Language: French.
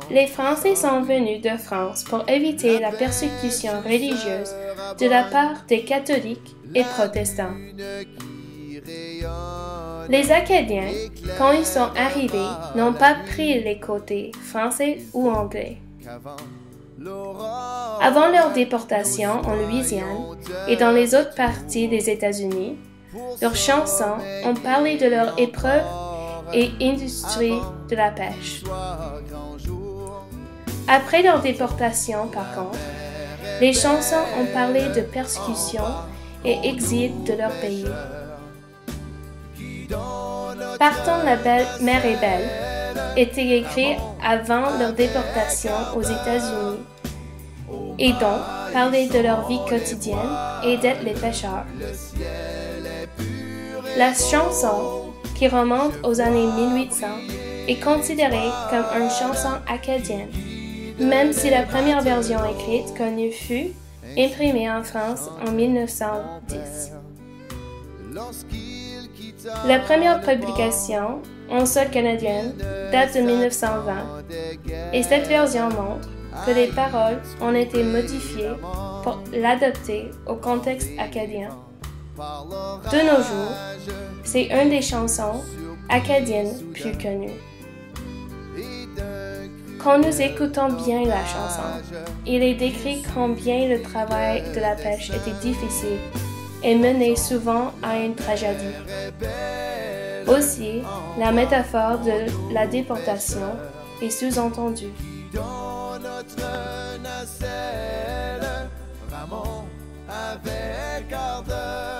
Les Français sont venus de France pour éviter la persécution religieuse de la part des catholiques et protestants. Les Acadiens, quand ils sont arrivés, n'ont pas pris les côtés français ou anglais. Avant leur déportation en Louisiane et dans les autres parties des États-Unis, leurs chansons ont parlé de leur épreuve et industrie de la pêche. Après leur déportation, par contre, les chansons ont parlé de persécution et exil de leur pays. Partons la mer est belle était écrit avant leur déportation aux États-Unis et donc parlait de leur vie quotidienne et d'être les pêcheurs. La chanson, qui remonte aux années 1800, est considérée comme une chanson acadienne, même si la première version écrite connue fut imprimée en France en 1910. La première publication, en sol canadienne, date de 1920, et cette version montre que les paroles ont été modifiées pour l'adapter au contexte acadien. De nos jours, c'est une des chansons acadiennes plus connues. Quand nous écoutons bien la chanson, il est décrit combien le travail de la pêche était difficile et menait souvent à une tragédie. Aussi, la métaphore de la déportation est sous-entendue. Dans notre nacelle, ramons avec ardeur.